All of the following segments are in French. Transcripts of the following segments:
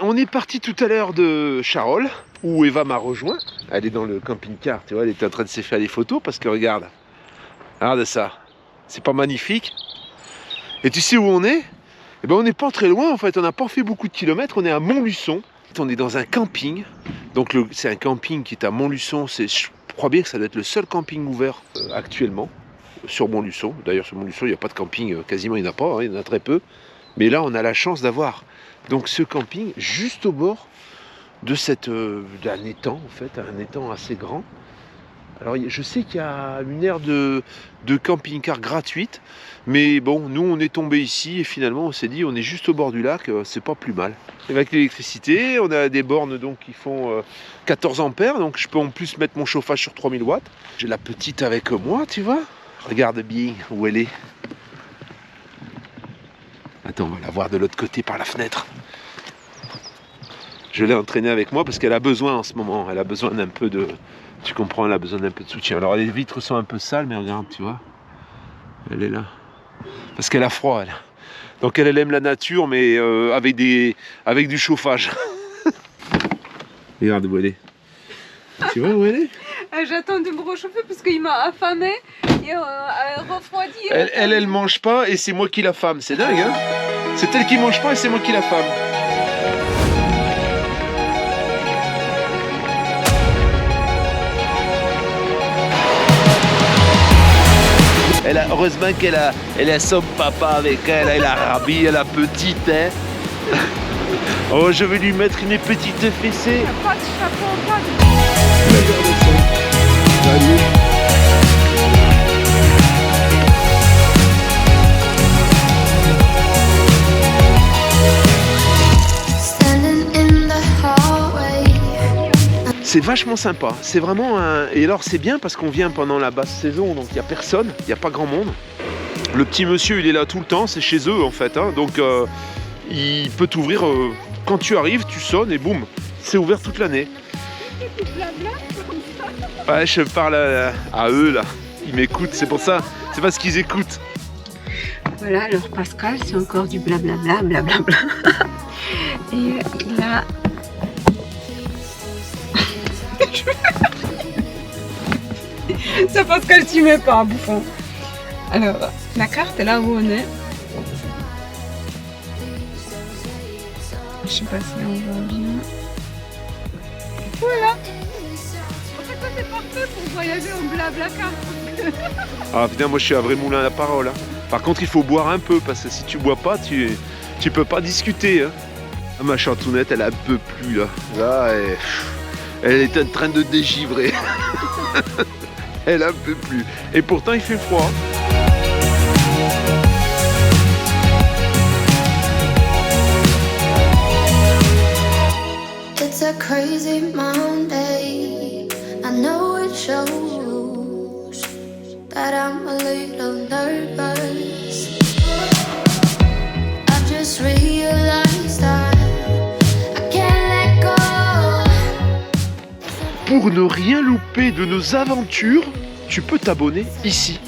On est parti tout à l'heure de Charolles, où Eva m'a rejoint. Elle est dans le camping-car, tu vois, elle était en train de se faire des photos parce que regarde ça. C'est pas magnifique? Et tu sais où on est? Eh ben on n'est pas très loin en fait, on n'a pas fait beaucoup de kilomètres, on est à Montluçon. On est dans un camping, donc c'est un camping qui est à Montluçon, je crois bien que ça doit être le seul camping ouvert actuellement sur Montluçon. D'ailleurs sur Montluçon il n'y a pas de camping, quasiment il n'y en a pas, hein, il y en a très peu. Mais là on a la chance d'avoir donc ce camping juste au bord de d'un étang en fait, un étang assez grand. Alors je sais qu'il y a une aire de camping-car gratuite, mais bon, nous on est tombé ici et finalement on s'est dit on est juste au bord du lac, c'est pas plus mal. Avec l'électricité, on a des bornes donc qui font 14 ampères, donc je peux en plus mettre mon chauffage sur 3000 watts. J'ai la petite avec moi, tu vois. Regarde bien où elle est. Attends, on va la voir de l'autre côté par la fenêtre. Je l'ai entraînée avec moi parce qu'elle a besoin en ce moment, elle a besoin d'un peu de... Tu comprends, elle a besoin d'un peu de soutien. Alors les vitres sont un peu sales, mais regarde, tu vois. Elle est là. Parce qu'elle a froid, elle. Donc elle aime la nature, mais avec du chauffage. Regarde où elle est. Tu vois où elle est? J'attends de me réchauffer parce qu'il m'a affamé et refroidi. Elle mange pas et c'est moi qui l'affame. C'est dingue, hein? C'est elle qui mange pas et c'est moi qui l'affame. Heureusement qu'elle a son papa avec elle, elle a Rabi, elle a petite. Hein. Oh, je vais lui mettre une petite fessée. Il n'y a pas de chapeau, pas de... C'est vachement sympa, c'est vraiment un... Et alors c'est bien parce qu'on vient pendant la basse saison, donc il n'y a personne, il n'y a pas grand monde. Le petit monsieur il est là tout le temps, c'est chez eux en fait, hein. Donc il peut t'ouvrir, quand tu arrives, tu sonnes et boum, c'est ouvert toute l'année. Ouais, je parle à eux là, ils m'écoutent, c'est pour ça, c'est parce qu'ils écoutent. Voilà, alors Pascal, c'est encore du blablabla, blablabla. Et là... C'est Pascal, tu m'aimes pas, bouffon. Alors, la carte est là où on est. Je sais pas si on voit bien. Voilà. En fait, ça c'est parfait pour voyager en blablacar. Ah putain, moi je suis un vrai moulin à la parole. Hein. Par contre, il faut boire un peu parce que si tu bois pas, tu peux pas discuter. Hein. Ah, ma chantounette, elle a un peu plus là. Là, elle est en train de dégivrer. Elle a un peu plus. Et pourtant, il fait froid. It's a crazy Monday. I know it shows that I'm a little nervous. I've just realized that I can't let go. Pour ne rien louper de nos aventures, tu peux t'abonner ici.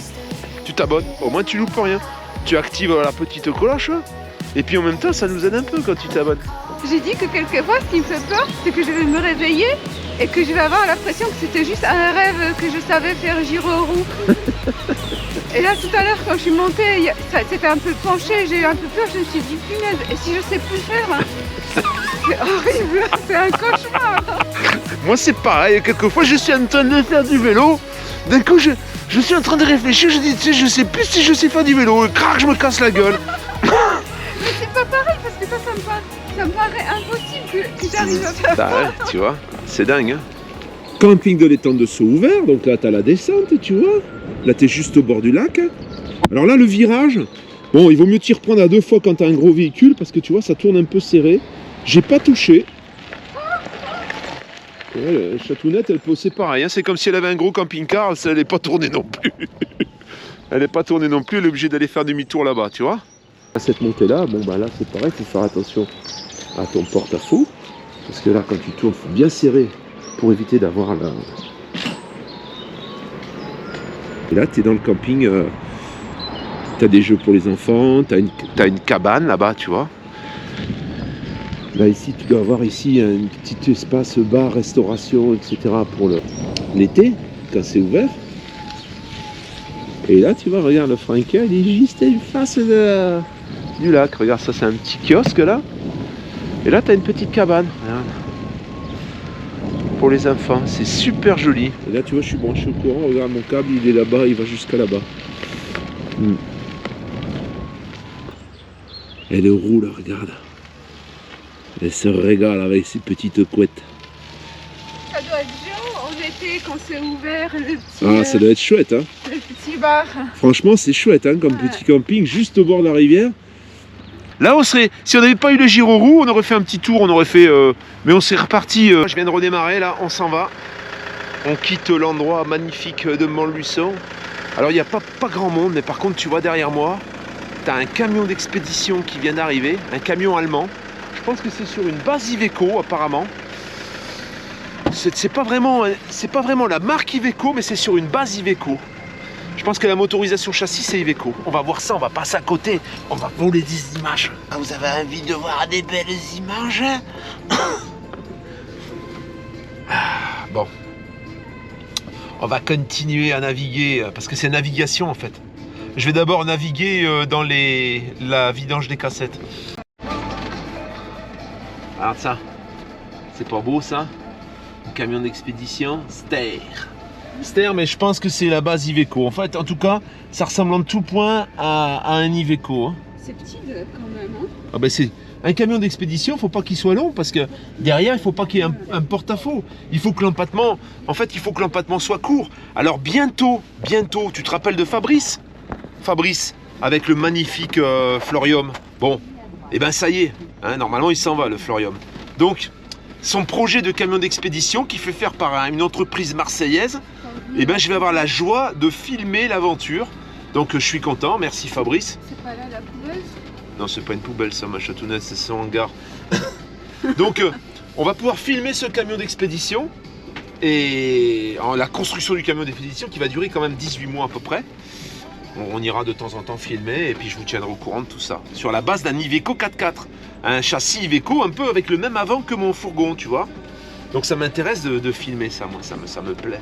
Tu t'abonnes, au moins tu loupes rien. Tu actives la petite cloche et puis en même temps ça nous aide un peu quand tu t'abonnes. J'ai dit que quelquefois, ce qui me fait peur, c'est que je vais me réveiller et que je vais avoir l'impression que c'était juste un rêve, que je savais faire giro roue. Et là, tout à l'heure, quand je suis montée, ça s'était un peu penché, j'ai eu un peu peur, je me suis dit, punaise, et si je sais plus faire, hein, c'est horrible, c'est un cauchemar. Moi c'est pareil, quelquefois je suis en train de faire du vélo, d'un coup je suis en train de réfléchir, je dis, tu sais, je sais plus si je sais faire du vélo, et crac, je me casse la gueule. Mais c'est pas pareil, parce que ça me paraît impossible que j'arrive à faire ça. Ouais, tu vois, c'est dingue. Hein. Camping de l'étang de Saut ouvert, donc là t'as la descente, tu vois. Là t'es juste au bord du lac. Alors là le virage, bon il vaut mieux t'y reprendre à 2 fois quand t'as un gros véhicule, parce que tu vois ça tourne un peu serré. J'ai pas touché. Ouais, la chatounette elle peut, c'est pareil, hein. C'est comme si elle avait un gros camping-car, elle n'est pas tournée non plus. Elle n'est pas tournée non plus, elle est obligée d'aller faire demi-tour là-bas, tu vois. À cette montée-là, bon bah là c'est pareil, il faut faire attention à ton porte-à-faux, parce que là quand tu tournes, il faut bien serrer pour éviter d'avoir la... Et là tu es dans le camping, tu as des jeux pour les enfants, tu as une cabane là-bas, tu vois. Là ici, tu dois avoir ici un petit espace bar, restauration, etc. pour l'été, quand c'est ouvert. Et là, tu vois, regarde, le Frankel, il est juste en face du lac. Regarde, ça, c'est un petit kiosque, là. Et là, tu as une petite cabane. Regarde. Pour les enfants. C'est super joli. Et là, tu vois, je suis branché au courant. Regarde, mon câble, il est là-bas, il va jusqu'à là-bas. Et le roue, là, regarde. Elle se régale avec ses petites couettes. Ça doit être chaud en été quand c'est ouvert, le petit, Ah, ça doit être chouette, hein. le petit bar. Franchement, c'est chouette, hein, comme petit camping, juste au bord de la rivière. Là, on serait, si on n'avait pas eu le giro roue, on aurait fait un petit tour, on aurait fait, mais on serait reparti. Je viens de redémarrer, là, on s'en va. On quitte l'endroit magnifique de Montluçon. Alors, il n'y a pas grand monde, mais par contre, tu vois derrière moi, tu as un camion d'expédition qui vient d'arriver, un camion allemand. Je pense que c'est sur une base Iveco, apparemment. C'est pas vraiment la marque Iveco, mais c'est sur une base Iveco. Je pense que la motorisation châssis, c'est Iveco. On va voir ça, on va passer à côté. On va voler des images. Ah, vous avez envie de voir des belles images? Bon. On va continuer à naviguer, parce que c'est navigation, en fait. Je vais d'abord naviguer dans la vidange des cassettes. Regarde ça. C'est pas beau, ça? Un camion d'expédition, Ster. Ster, mais je pense que c'est la base Iveco. En fait, en tout cas, ça ressemble en tout point à un Iveco. Hein. C'est petit quand même. Hein. Ah ben c'est un camion d'expédition, il ne faut pas qu'il soit long parce que derrière, il ne faut pas qu'il y ait un porte-à-faux. Il faut que l'empattement, soit court. Alors bientôt, tu te rappelles de Fabrice, avec le magnifique Florium. Bon, et ben ça y est, hein, normalement il s'en va le Florium. Donc, son projet de camion d'expédition qui fait faire par une entreprise marseillaise, et ben je vais avoir la joie de filmer l'aventure. Donc je suis content, merci Fabrice. C'est pas là la poubelle? Non, c'est pas une poubelle ça, ma chatounette, c'est son hangar. Donc on va pouvoir filmer ce camion d'expédition et la construction du camion d'expédition qui va durer quand même 18 mois à peu près. On ira de temps en temps filmer et puis je vous tiendrai au courant de tout ça. Sur la base d'un Iveco 4x4. Un châssis Iveco un peu avec le même avant que mon fourgon, tu vois. Donc ça m'intéresse de filmer ça, moi, ça me plaît.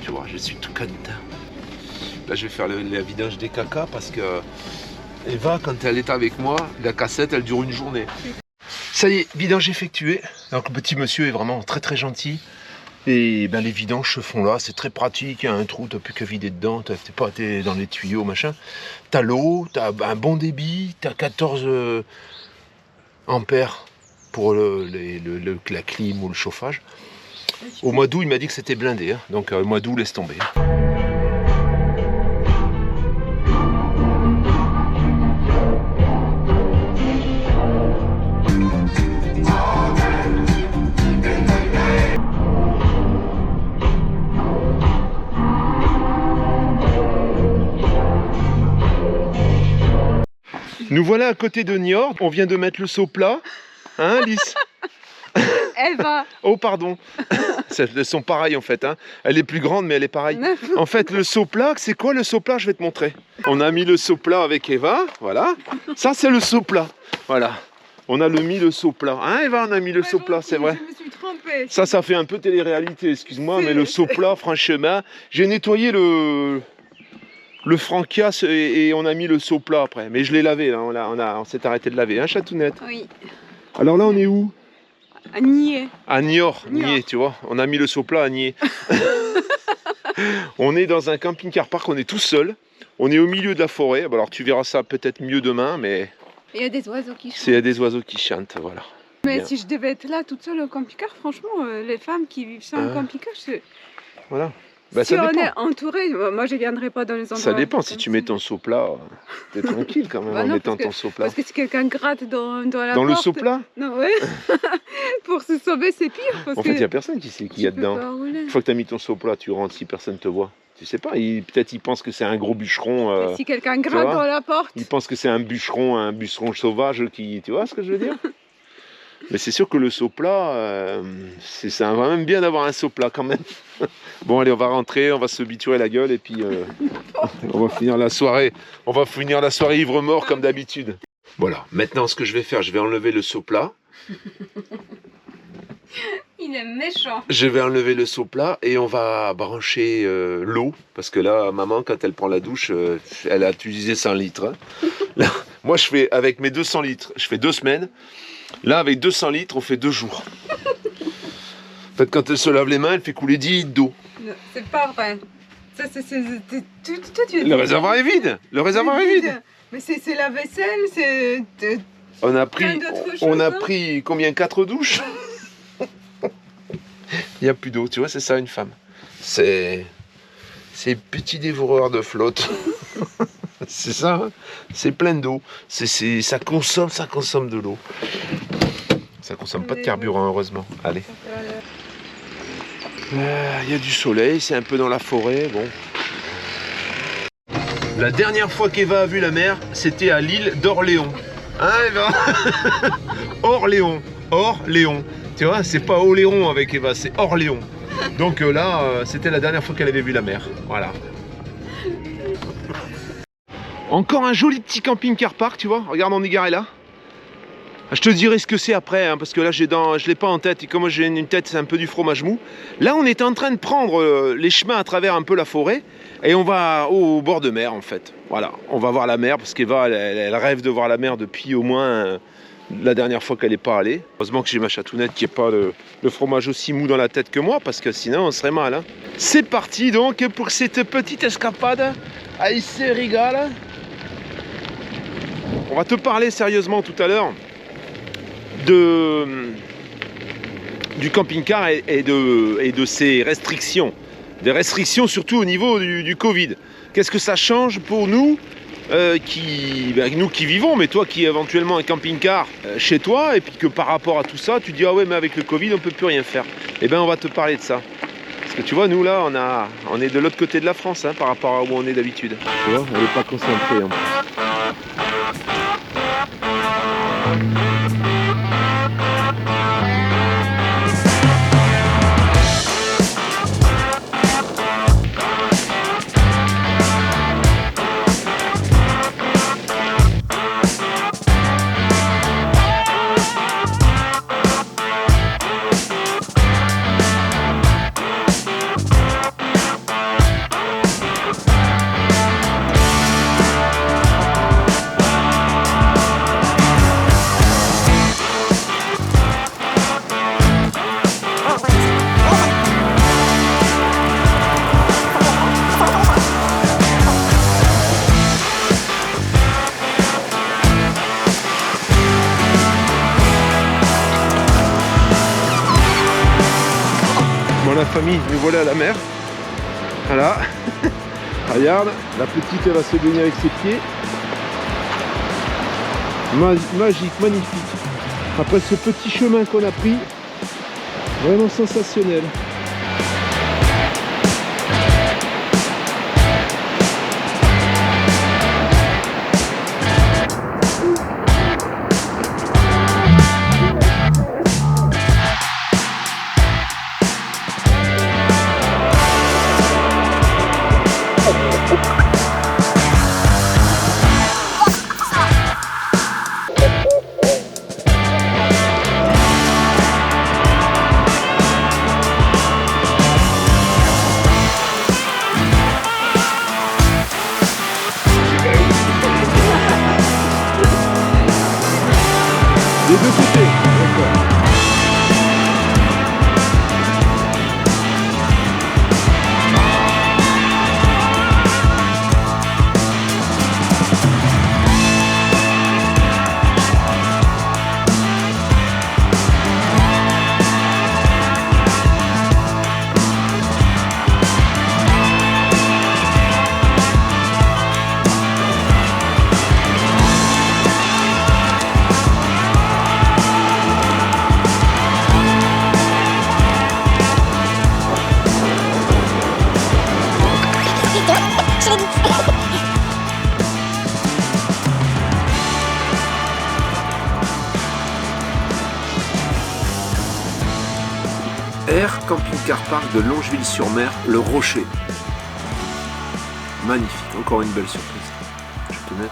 Tu vois, je suis tout content. Là, je vais faire la vidange des caca parce que Eva, quand elle est avec moi, la cassette, elle dure une journée. Ça y est, vidange effectuée. Donc le petit monsieur est vraiment très très gentil. Et ben les vidanges se font là, c'est très pratique, il y a un trou, t'as plus qu'à vider dedans, t'es dans les tuyaux, machin. T'as l'eau, t'as un bon débit, t'as 14 ampères pour la clim ou le chauffage. Au mois d'août, il m'a dit que c'était blindé, hein. Donc au mois d'août, laisse tomber. Nous voilà à côté de Niort, on vient de mettre le seau plat, hein Alice? Eva. Oh pardon, elles sont pareilles en fait, hein. Elle est plus grande mais elle est pareille. En fait le seau plat, c'est quoi le seau plat? Je vais te montrer. On a mis le seau plat avec Eva, voilà. Ça c'est le seau plat, voilà. On a mis le seau plat, hein Eva, on a mis le seau plat, c'est vrai. Je me suis trompée. Ça fait un peu télé-réalité, excuse-moi, mais le seau plat, franchement, j'ai nettoyé le franquias et on a mis le seau plat après. Mais je l'ai lavé, là. On s'est arrêté de laver, hein, chatounette? Oui. Alors là, on est où? À Nier. À Niort, tu vois. On a mis le seau plat à Nier. On est dans un camping-car park, on est tout seul. On est au milieu de la forêt. Alors tu verras ça peut-être mieux demain, mais... Il y a des oiseaux qui chantent. Il y a des oiseaux qui chantent, voilà. Mais bien. Si je devais être là toute seule au camping-car, franchement, les femmes qui vivent ça en camping-car, Voilà. Bah, si ça on dépend. est entouré, moi je ne viendrai pas dans les endroits. Ça dépend, si tu mets ton seau plat, t'es tranquille quand même Bah en non, mettant parce que- ton seau plat. Parce que si quelqu'un gratte dans la porte... Dans le seau plat? Non, ouais. Pour se sauver, c'est pire. Parce En fait, il que n'y a personne qui sait qu'il y a tu peux dedans. pas rouler. Une fois que tu as mis ton seau plat, tu rentres si personne te voit. Tu sais pas, peut-être il pense que c'est un gros bûcheron. Et si quelqu'un gratte vois, dans la porte, Il pense que c'est un bûcheron sauvage qui... Tu vois ce que je veux dire? Mais c'est sûr que le seau plat, ça va même bien d'avoir un seau plat quand même. Bon allez, on va rentrer, on va se biturer la gueule et puis on va finir la soirée. On va finir la soirée ivre-mort comme d'habitude. Voilà, maintenant ce que je vais faire, je vais enlever le seau plat. Il est méchant. Je vais enlever le seau plat et on va brancher l'eau. Parce que là, maman, quand elle prend la douche, elle a utilisé 100 litres. Hein. Là, moi, je fais avec mes 200 litres, je fais 2 semaines. Là, avec 200 litres, on fait 2 jours. En fait, quand elle se lave les mains, elle fait couler 10 litres d'eau. C'est pas vrai. Ça, Le réservoir est vide. Le réservoir est vide. Mais c'est la vaisselle, c'est... On a Plein pris, d'autres on choses, a hein. pris combien? 4 douches. Il n'y a plus d'eau, tu vois, c'est ça une femme. C'est petit dévoreur de flotte. C'est ça, hein. C'est plein d'eau. Ça consomme de l'eau. Ça consomme pas de carburant, heureusement. Allez. Il y a du soleil, c'est un peu dans la forêt, bon. La dernière fois qu'Eva a vu la mer, c'était à l'île d'Orléans. Hein, Eva? Orléans. Orléans. Tu vois, c'est pas Oléron avec Eva, c'est Orléans. Donc là, c'était la dernière fois qu'elle avait vu la mer. Voilà. Encore un joli petit camping-car park, tu vois. Regarde, on est garé là. Je te dirai ce que c'est après, hein, parce que là, je ne l'ai pas en tête. Et comme moi, j'ai une tête, c'est un peu du fromage mou. Là, on est en train de prendre les chemins à travers un peu la forêt. Et on va au bord de mer, en fait. Voilà, on va voir la mer, parce qu'Eva, elle rêve de voir la mer depuis au moins la dernière fois qu'elle n'est pas allée. Heureusement que j'ai ma chatounette qui n'est pas le fromage aussi mou dans la tête que moi, parce que sinon, on serait mal. Hein. C'est parti, donc, pour cette petite escapade. Ah, il se régale. On va te parler sérieusement tout à l'heure du camping-car et de ses restrictions. Des restrictions surtout au niveau du Covid. Qu'est-ce que ça change pour nous nous qui vivons, mais toi qui éventuellement un camping-car chez toi, et puis que par rapport à tout ça, tu dis ah ouais mais avec le Covid on peut plus rien faire. Eh bien on va te parler de ça. Parce que tu vois, nous là on est de l'autre côté de la France, hein, par rapport à où on est d'habitude. Tu vois, on n'est pas concentré en plus. La famille, nous voilà à la mer. Voilà. Regarde, la petite elle va se baigner avec ses pieds. Magique, magnifique. Après ce petit chemin qu'on a pris, vraiment sensationnel. Des deux côtés. D'accord. Air Camping-Car Park de Longeville-sur-Mer, le Rocher. Magnifique, encore une belle surprise. Je te mets.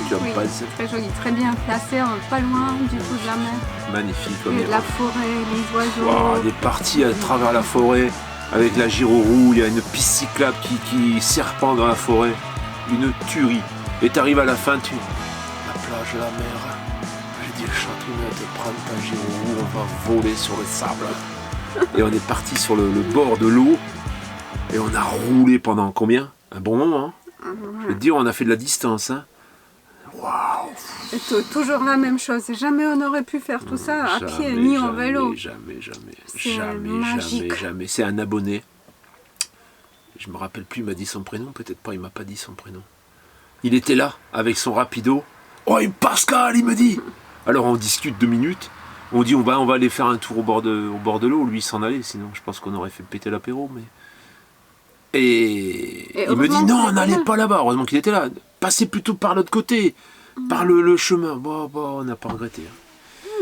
Tu as Oui, pas- c'est très joli, très bien placé, pas loin du tout de la mer. Magnifique Il comme y a de la forêt, les oiseaux. Wow, on est parti à travers la forêt avec la Giroroux, il y a une piste cyclable qui serpente dans la forêt. Une tuerie. Et t'arrives à la fin, la plage, la mer. J'ai dit, Chantounette, prends ta Giroroux, on va voler sur le sable. Et on est parti sur le bord de l'eau. Et on a roulé pendant combien? Un bon moment. Hein. Je vais te dire, on a fait de la distance. Hein. Waouh! Et toujours la même chose. Jamais on aurait pu faire tout ça à pied ni en vélo. Jamais. C'est magique. Jamais. C'est un abonné. Je me rappelle plus, il m'a dit son prénom. Peut-être pas, il m'a pas dit son prénom. Il était là, avec son rapido. Oh, Pascal, il me dit! Alors on discute 2 minutes. On dit, on va aller faire un tour au bord de l'eau. Lui, il s'en allait. Sinon, je pense qu'on aurait fait péter l'apéro. Mais... Et il me dit, non, n'allez pas là-bas. Heureusement qu'il était là. Passez plutôt par l'autre côté. Par le chemin. Bon, on n'a pas regretté.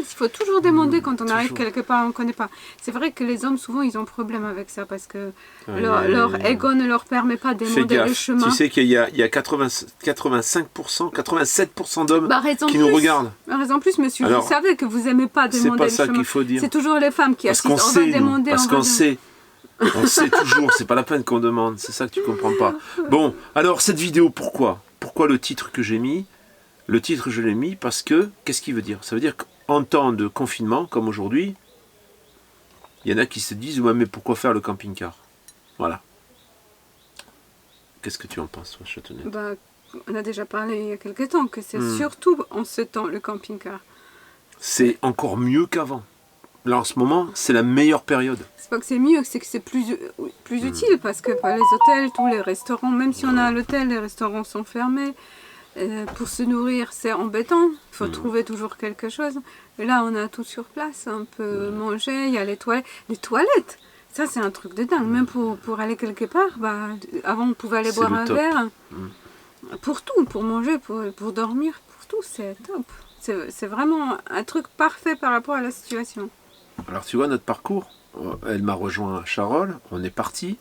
Il faut toujours demander quand on toujours. arrive quelque part, on ne connaît pas. C'est vrai que les hommes, souvent, ils ont problème avec ça parce que leur ego ne leur permet pas de Fais demander le gaffe. chemin. Tu sais qu'il y a 85%, 87% d'hommes qui nous regardent. Raison plus, monsieur, Alors, vous savez que vous n'aimez pas C'est demander pas le ça chemin. qu'il faut dire. C'est toujours les femmes qui Parce assistent. qu'on On sait, va demander, parce on va qu'on sait. On sait toujours, c'est pas la peine qu'on demande, c'est ça que tu comprends pas. Bon, alors cette vidéo, pourquoi? Pourquoi le titre que j'ai mis? Le titre, je l'ai mis parce que, qu'est-ce qu'il veut dire? Ça veut dire qu'en temps de confinement, comme aujourd'hui, il y en a qui se disent, ouais, mais pourquoi faire le camping-car? Voilà. Qu'est-ce que tu en penses, toi, Châtenay? Bah, on a déjà parlé il y a quelques temps que c'est surtout en ce temps le camping-car. C'est encore mieux qu'avant. Là, en ce moment, c'est la meilleure période. C'est pas que c'est mieux, c'est que c'est plus utile parce que les hôtels, tous les restaurants, même si on a à l'hôtel, les restaurants sont fermés. Pour se nourrir, c'est embêtant. Il faut trouver toujours quelque chose. Et là, on a tout sur place. On peut manger, il y a les toilettes. Les toilettes, ça, c'est un truc de dingue. Même pour aller quelque part, avant, on pouvait aller boire un verre. Pour tout, pour manger, pour dormir, pour tout, c'est top. C'est vraiment un truc parfait par rapport à la situation. Alors tu vois notre parcours, elle m'a rejoint à Charolles, on est parti,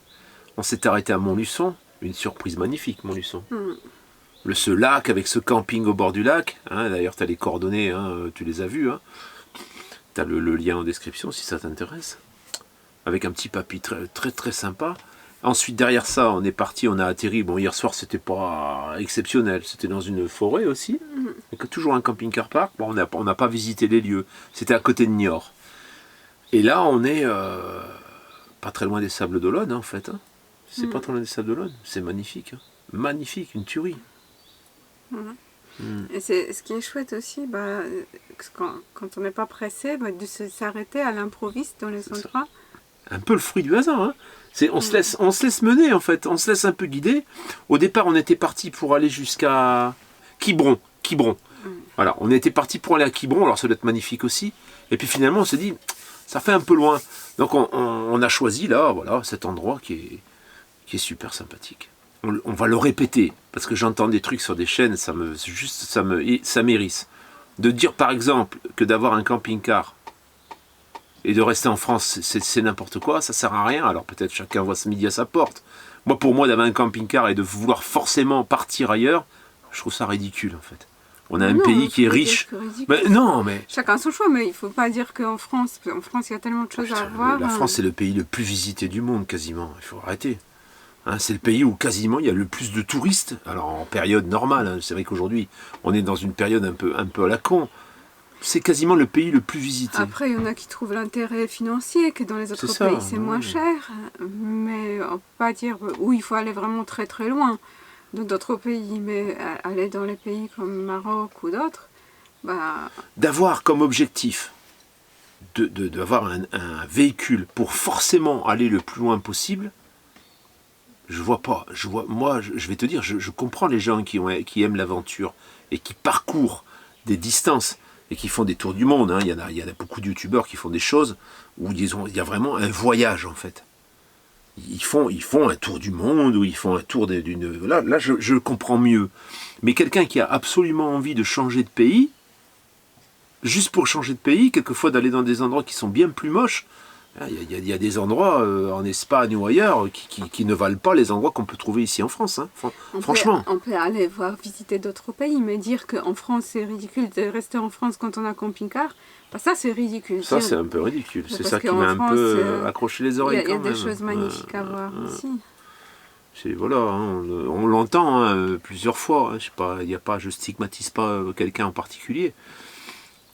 on s'est arrêté à Montluçon, une surprise magnifique Montluçon. Ce lac avec ce camping au bord du lac, hein, d'ailleurs tu as les coordonnées, hein, tu les as vues, hein. Tu as le lien en description si ça t'intéresse, avec un petit papy très sympa. Ensuite derrière ça on est parti, on a atterri, bon hier soir c'était pas exceptionnel, c'était dans une forêt aussi, toujours un camping-car park, bon, on n'a pas visité les lieux, c'était à côté de Niort. Et là, on est pas très loin des Sables d'Olonne, hein, en fait. Hein. C'est pas très loin des Sables d'Olonne. C'est magnifique. Hein. Magnifique, une tuerie. Et ce qui est chouette aussi, quand on n'est pas pressé, de s'arrêter à l'improviste dans les endroits. Un peu le fruit du hasard. Hein. On se laisse mener, en fait. On se laisse un peu guider. Au départ, on était parti pour aller jusqu'à Quiberon. Voilà, on était parti pour aller à Quiberon. Alors, ça doit être magnifique aussi. Et puis finalement, on s'est dit... Ça fait un peu loin. Donc on a choisi là, voilà, cet endroit qui est super sympathique. On va le répéter, parce que j'entends des trucs sur des chaînes, ça m'hérisse. De dire par exemple que d'avoir un camping-car et de rester en France, c'est n'importe quoi, ça sert à rien. Alors peut-être chacun voit ce midi à sa porte. Moi, pour moi, d'avoir un camping-car et de vouloir forcément partir ailleurs, je trouve ça ridicule en fait. On a un pays qui est riche. Mais non, mais... Chacun son choix, mais il ne faut pas dire qu'en France, il y a tellement de choses à voir. La France, c'est le pays le plus visité du monde, quasiment. Il faut arrêter. Hein, c'est le pays où quasiment il y a le plus de touristes. Alors en période normale, hein, c'est vrai qu'aujourd'hui, on est dans une période un peu à la con. C'est quasiment le pays le plus visité. Après, il y en a qui trouvent l'intérêt financier, que dans les autres pays, c'est moins cher. Mais on ne peut pas dire où il faut aller vraiment très loin. Dans d'autres pays, mais aller dans les pays comme Maroc ou d'autres, d'avoir comme objectif d'avoir un véhicule pour forcément aller le plus loin possible, je vois pas. Moi, je vais te dire, je comprends les gens qui aiment l'aventure et qui parcourent des distances et qui font des tours du monde. Hein. Il y a beaucoup de youtubeurs qui font des choses où il y a vraiment un voyage en fait. Ils font un tour du monde, ou ils font un tour d'une... Là je comprends mieux. Mais quelqu'un qui a absolument envie de changer de pays, juste pour changer de pays, quelquefois d'aller dans des endroits qui sont bien plus moches, Il y a des endroits en Espagne ou ailleurs qui ne valent pas les endroits qu'on peut trouver ici en France. Hein. Franchement. On peut aller visiter d'autres pays, mais dire qu'en France c'est ridicule de rester en France quand on a camping-car, bah ça c'est ridicule. Ça c'est un peu ridicule. C'est parce ça qui qu'en m'a un France, peu accroché les oreilles quand même. Il y a des choses magnifiques à voir ici. Voilà, hein, on l'entend hein, plusieurs fois. Hein, je sais pas, je stigmatise pas quelqu'un en particulier.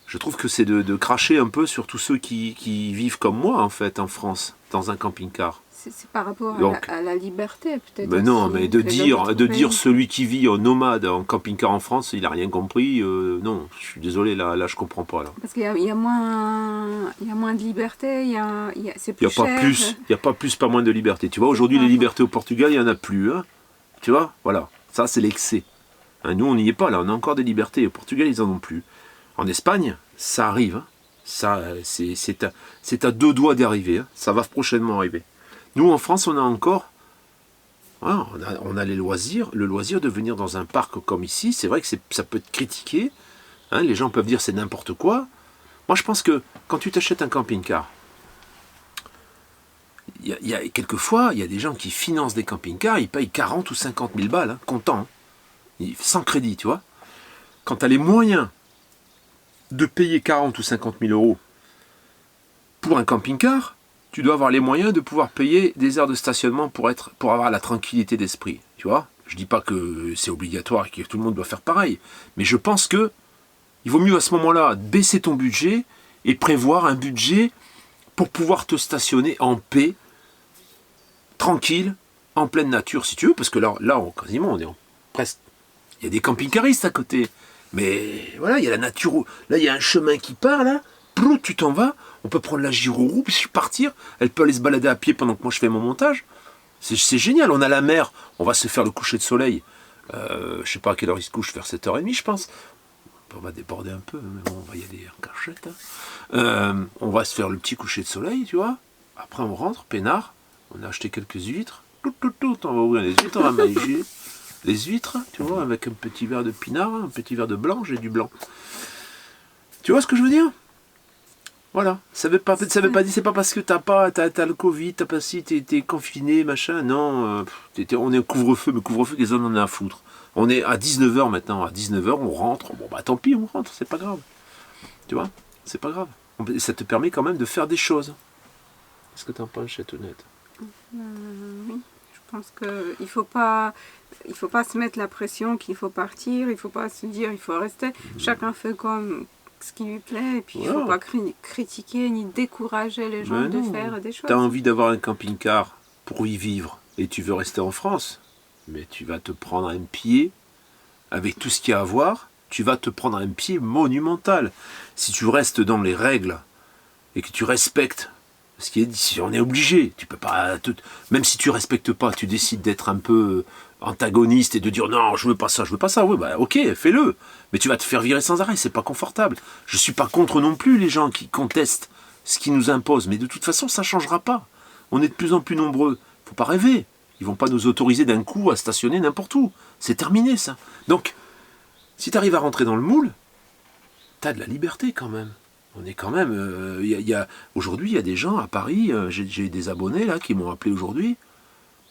Je trouve que c'est de cracher un peu sur tous ceux qui vivent comme moi, en fait, en France, dans un camping-car. C'est par rapport à la liberté, peut-être. Mais non, mais de dire celui qui vit en nomade, en camping-car en France, il n'a rien compris, non, je suis désolé, là je comprends pas. Là. Parce qu'il y a moins de liberté, c'est plus cher. Il n'y a pas plus, pas moins de liberté. Tu vois, aujourd'hui, les libertés au Portugal, il n'y en a plus. Hein. Tu vois, voilà, ça c'est l'excès. Hein, nous, on n'y est pas, là, on a encore des libertés. Au Portugal, ils n'en ont plus. En Espagne, ça arrive. Hein. Ça, c'est à 2 doigts d'arriver. Hein. Ça va prochainement arriver. Nous, en France, on a encore... Voilà, on a le loisir de venir dans un parc comme ici. C'est vrai que ça peut être critiqué. Hein. Les gens peuvent dire c'est n'importe quoi. Moi, je pense que quand tu t'achètes un camping-car, quelquefois, il y a des gens qui financent des camping-cars, ils payent 40 ou 50 000 balles, hein, comptant, hein, sans crédit, tu vois. Quand tu as les moyens de payer 40 ou 50 000 euros pour un camping-car, tu dois avoir les moyens de pouvoir payer des heures de stationnement pour avoir la tranquillité d'esprit. Tu vois, je dis pas que c'est obligatoire et que tout le monde doit faire pareil, mais je pense que il vaut mieux à ce moment-là baisser ton budget et prévoir un budget pour pouvoir te stationner en paix, tranquille, en pleine nature si tu veux, parce que là quasiment on est presque... Il y a des camping-caristes à côté. Mais voilà, il y a la nature. Là, il y a un chemin qui part, là. Tu t'en vas. On peut prendre la Giroroux, puis partir. Elle peut aller se balader à pied pendant que moi je fais mon montage. C'est génial. On a la mer. On va se faire le coucher de soleil. Je sais pas à quelle heure il se couche, vers 7h30, je pense. On va déborder un peu, mais bon, on va y aller en cachette. Hein. On va se faire le petit coucher de soleil, tu vois. Après, on rentre, peinard. On a acheté quelques huîtres. On va ouvrir les huîtres, on va manger. Les huîtres, tu vois, avec un petit verre de pinard, un petit verre de blanc, j'ai du blanc. Tu vois ce que je veux dire? Voilà. Ça veut pas dire, c'est pas parce que t'as le Covid, t'as pas si, t'es confiné, machin. Non, on est au couvre-feu, mais couvre-feu, les zones on a à foutre. On est à 19h maintenant. À 19h, on rentre. Bon, bah tant pis, on rentre, c'est pas grave. Tu vois, c'est pas grave. Ça te permet quand même de faire des choses. Qu'est-ce que t'en penses, Chatonnette? Oui. Je pense qu'il faut pas se mettre la pression qu'il faut partir, il faut pas se dire il faut rester. Chacun fait comme ce qui lui plaît et puis il faut pas critiquer ni décourager les gens de faire des choses. Tu as envie d'avoir un camping-car pour y vivre et tu veux rester en France, mais tu vas te prendre un pied avec tout ce qu'il y a à voir, tu vas te prendre un pied monumental. Si tu restes dans les règles et que tu respectes ce qui est dit, on est obligé, tu peux pas, même si tu respectes pas, tu décides d'être un peu antagoniste et de dire non, je veux pas ça, oui, bah ok, fais-le, mais tu vas te faire virer sans arrêt, c'est pas confortable. Je suis pas contre non plus les gens qui contestent ce qui nous impose, mais de toute façon, ça changera pas. On est de plus en plus nombreux, faut pas rêver. Ils vont pas nous autoriser d'un coup à stationner n'importe où. C'est terminé ça. Donc, si tu arrives à rentrer dans le moule, tu as de la liberté quand même. On est quand même... aujourd'hui, il y a des gens à Paris, j'ai des abonnés là qui m'ont appelé aujourd'hui.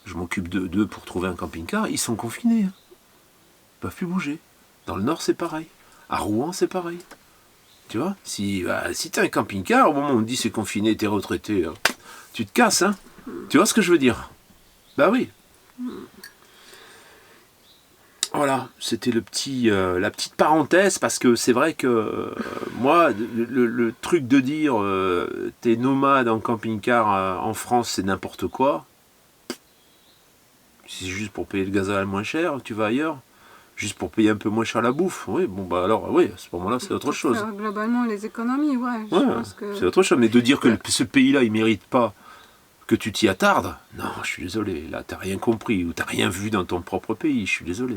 Je m'occupe d'eux pour trouver un camping-car. Ils sont confinés. Hein. Ils ne peuvent plus bouger. Dans le Nord, c'est pareil. À Rouen, c'est pareil. Tu vois, si tu as un camping-car, au moment où on te dit c'est confiné, tu es retraité, hein, tu te casses. Hein. Tu vois ce que je veux dire? Bah oui. Voilà, c'était la petite parenthèse, parce que c'est vrai que moi, le truc de dire t'es nomade en camping-car en France, c'est n'importe quoi. Si c'est juste pour payer le gasoil moins cher, tu vas ailleurs. Juste pour payer un peu moins cher la bouffe. Oui, bon bah alors, oui, à ce moment-là, c'est autre chose. Globalement, les économies, ouais. Je pense que... C'est autre chose, mais de dire que ce pays-là, il mérite pas que tu t'y attardes, non, je suis désolé. Là, t'as rien compris, ou t'as rien vu dans ton propre pays, je suis désolé.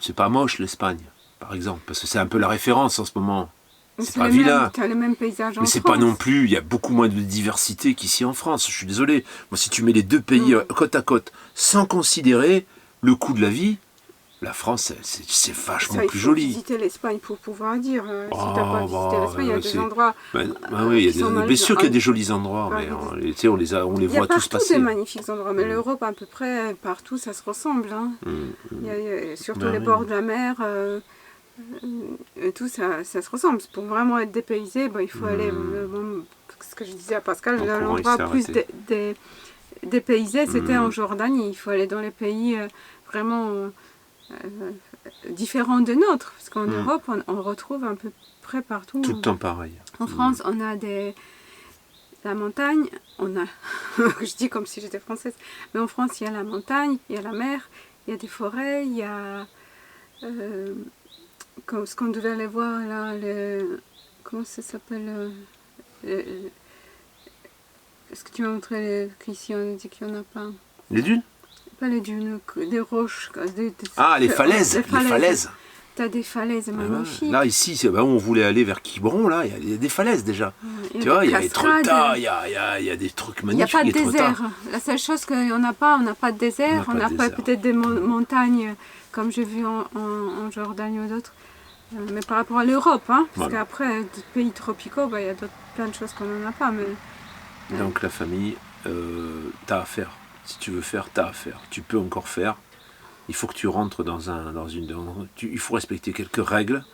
C'est pas moche l'Espagne, par exemple, parce que c'est un peu la référence en ce moment. C'est pas vilain. T'as le même paysage en mais c'est France. pas non plus, il y a beaucoup moins de diversité qu'ici en France, je suis désolé. Moi, si tu mets les deux pays côte à côte, sans considérer le coût de la vie, La France, c'est vachement Ça, il plus faut joli. visiter l'Espagne pour pouvoir dire. Si Oh, t'as pas visité bah, l'Espagne, il y a c'est- des endroits. Oui, qui sont bien sûr qu'il y a mal- des jolis endroits, Ouais, mais tu sais, on les Il y a voit tous partout passer. des magnifiques endroits, mais Mm. l'Europe, à peu près, partout, ça se ressemble. Hein. Il y a surtout Ben les oui. bords de la mer, et tout, ça se ressemble. Pour vraiment être dépaysé, il faut aller, ce que je disais à Pascal, Donc, comment il l'endroit s'est plus arrêté dépaysé, c'était en Jordanie. Il faut aller dans les pays vraiment différents de nôtres. Parce qu'en Europe, on retrouve à peu près partout. Tout le temps pareil. En France, on a la montagne, on a, je dis comme si j'étais française, mais en France, il y a la montagne, il y a la mer, il y a des forêts, il y a comme ce qu'on devait aller voir là, comment ça s'appelle ce que tu m'as montré qu'ici on dit qu'il n'y en a pas. Les dunes? Pas les dunes, des roches. Ah, les falaises. Les falaises. Tu as des falaises magnifiques. Là, ici, où on voulait aller vers Quiberon, là, il y a des falaises déjà. Il y a Tu vois, des il y a les cascades. Trotas, il y a des trucs Il n'y a magnifiques. pas de les Trotas. désert. La seule chose qu'on n'a pas, on n'a pas de désert. On n'a pas peut-être des montagnes comme j'ai vu en Jordanie ou d'autres. Mais par rapport à l'Europe, hein, parce Voilà. qu'après, des pays tropicaux, il y a plein de choses qu'on n'en a pas. Mais Donc la famille, t'as à faire. Si tu veux faire, t'as à faire. Tu peux encore faire. Il faut que tu rentres il faut respecter quelques règles.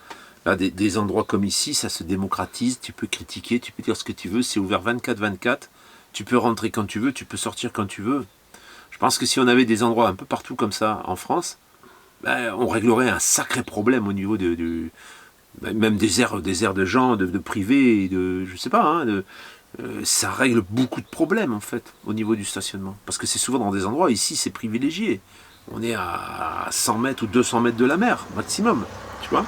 Là, des endroits comme ici, ça se démocratise. Tu peux critiquer, tu peux dire ce que tu veux. C'est ouvert 24/24. Tu peux rentrer quand tu veux, tu peux sortir quand tu veux. Je pense que si on avait des endroits un peu partout comme ça en France, on réglerait un sacré problème au niveau même des aires de gens, de privés, je sais pas, hein, ça règle beaucoup de problèmes en fait au niveau du stationnement. Parce que c'est souvent dans des endroits, ici c'est privilégié. On est à 100 mètres ou 200 mètres de la mer, maximum, tu vois.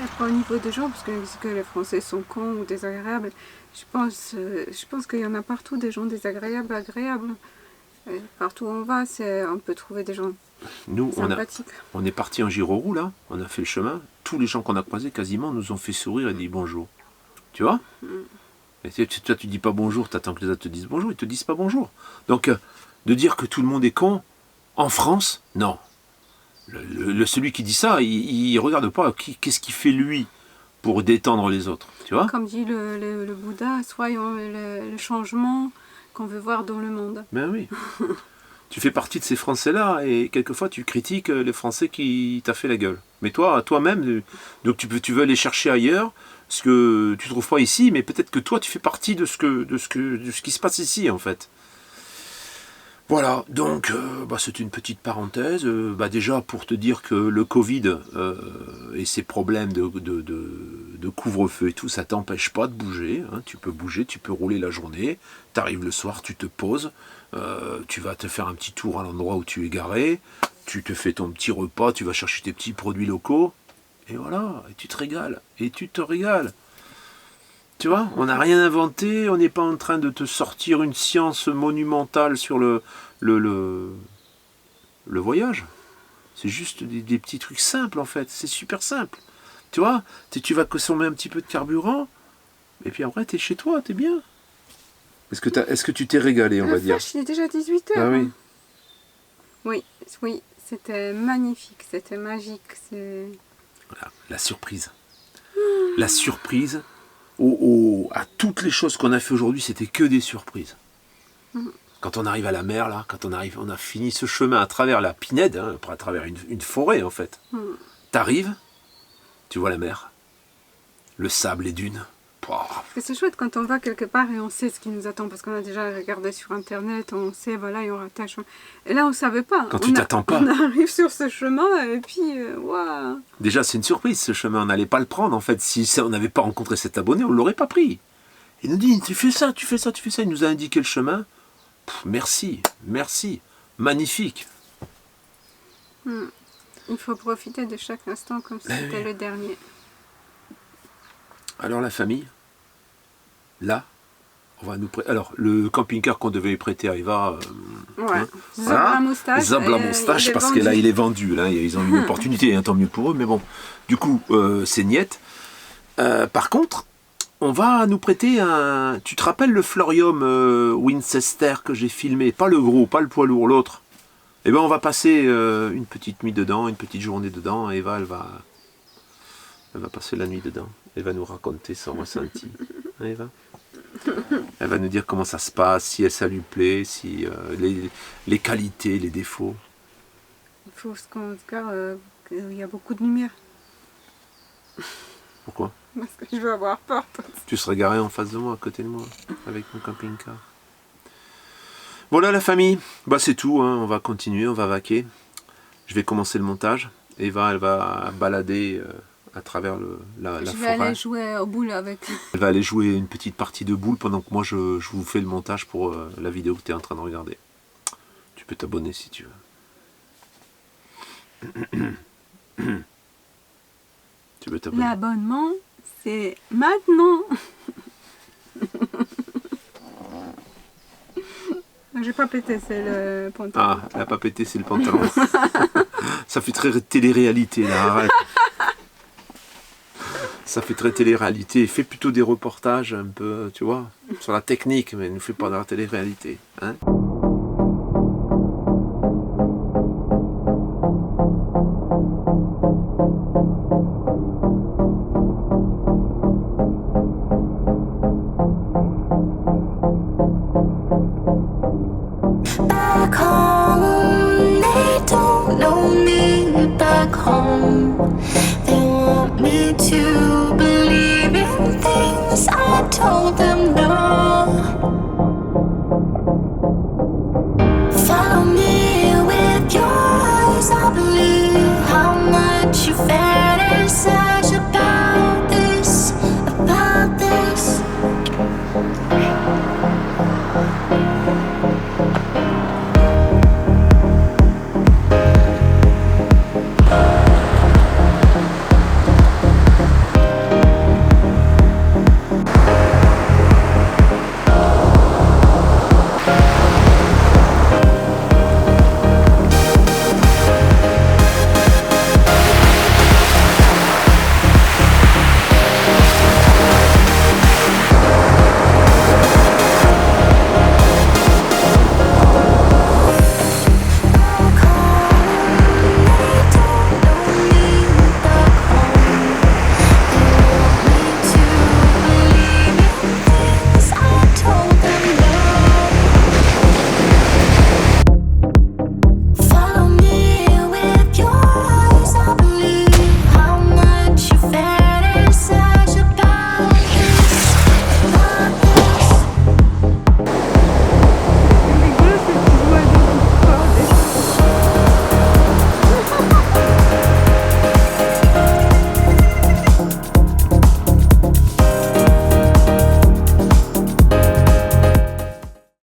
et après, au niveau des gens, parce que les Français sont cons ou désagréables, je pense qu'il y en a partout des gens désagréables, agréables. Et partout où on va, on peut trouver des gens Nous, sympathiques. on est parti en Giroroux là, on a fait le chemin. Tous les gens qu'on a croisés quasiment nous ont fait sourire et dit bonjour. Tu vois. Et toi, tu dis pas bonjour, tu attends que les autres te disent bonjour, ils te disent pas bonjour. Donc, de dire que tout le monde est con, en France, non. Celui qui dit ça, il regarde pas qu'est-ce qu'il fait lui pour détendre les autres, tu vois. Comme dit le Bouddha, soyons le changement qu'on veut voir dans le monde. Ben oui. Tu fais partie de ces Français-là et quelquefois tu critiques les Français qui t'a fait la gueule. Mais toi-même, donc tu veux aller chercher ailleurs ce que tu trouves pas ici, mais peut-être que toi tu fais partie de ce qui se passe ici en fait. Voilà, donc c'est une petite parenthèse. Déjà pour te dire que le Covid et ses problèmes de couvre-feu et tout, ça t'empêche pas de bouger. Hein. Tu peux bouger, tu peux rouler la journée. Tu arrives le soir, tu te poses, tu vas te faire un petit tour à l'endroit où tu es garé, tu te fais ton petit repas, tu vas chercher tes petits produits locaux, et voilà, et tu te régales, et tu te régales. Tu vois, on n'a rien inventé, on n'est pas en train de te sortir une science monumentale sur le voyage. C'est juste des petits trucs simples en fait, c'est super simple. Tu vois, tu vas consommer un petit peu de carburant, et puis après tu es chez toi, tu es bien. Est-ce que tu t'es régalé, on va dire? Il est déjà 18h. Ah oui. Oui, c'était magnifique, c'était magique. Voilà, la surprise. La surprise. À toutes les choses qu'on a fait aujourd'hui, c'était que des surprises. Quand on arrive à la mer, là, on a fini ce chemin à travers la Pinède, hein, à travers une forêt en fait. T'arrives, tu vois la mer, le sable, les dunes. C'est chouette quand on va quelque part et on sait ce qui nous attend parce qu'on a déjà regardé sur internet, on sait, voilà, il y aura tel chemin. Et là, on ne savait pas. Quand tu t'attends pas. On arrive sur ce chemin et puis, waouh. Déjà, c'est une surprise ce chemin, on n'allait pas le prendre en fait. Si on n'avait pas rencontré cet abonné, on ne l'aurait pas pris. Il nous dit, tu fais ça, tu fais ça, tu fais ça. Il nous a indiqué le chemin. Merci, magnifique. Il faut profiter de chaque instant comme si c'était le dernier. Alors la famille, là, on va nous prêter. Alors le camping-car qu'on devait prêter à Eva, Zabla Moustache. Zabla Moustache, parce que là il est vendu. Là, ils ont eu une opportunité, hein, tant mieux pour eux. Mais bon, du coup, c'est niette. Par contre, on va nous prêter un. Tu te rappelles le Florium Winchester que j'ai filmé? Pas le gros, pas le poids lourd, l'autre. Et ben on va passer une petite nuit dedans, une petite journée dedans. Eva, elle va passer la nuit dedans. Elle va nous raconter son ressenti. Hein, Eva? Elle va nous dire comment ça se passe, si ça lui plaît, si les qualités, les défauts. Il faut qu'en tout cas, qu'il y a beaucoup de lumière. Pourquoi? Parce que je vais avoir peur. Tu serais garé en face de moi, à côté de moi, avec mon camping-car. Voilà la famille, bah c'est tout, hein. On va continuer, on va vaquer. Je vais commencer le montage. Eva, elle va balader à travers la Je vais forêt. aller jouer aux boules avec lui. Elle va aller jouer une petite partie de boules pendant que moi je vous fais le montage pour la vidéo que tu es en train de regarder. Tu peux t'abonner si tu veux. Tu peux t'abonner. L'abonnement, c'est maintenant. J'ai pas pété, c'est le pantalon. Ah, elle a pas pété, c'est le pantalon. Ça fait très télé-réalité là, arrête. Ça fait très télé-réalité. Fais plutôt des reportages un peu, tu vois, sur la technique, mais ne fais pas de la télé-réalité. Hein. Back home, they don't know me back home. They want me to believe in things I told them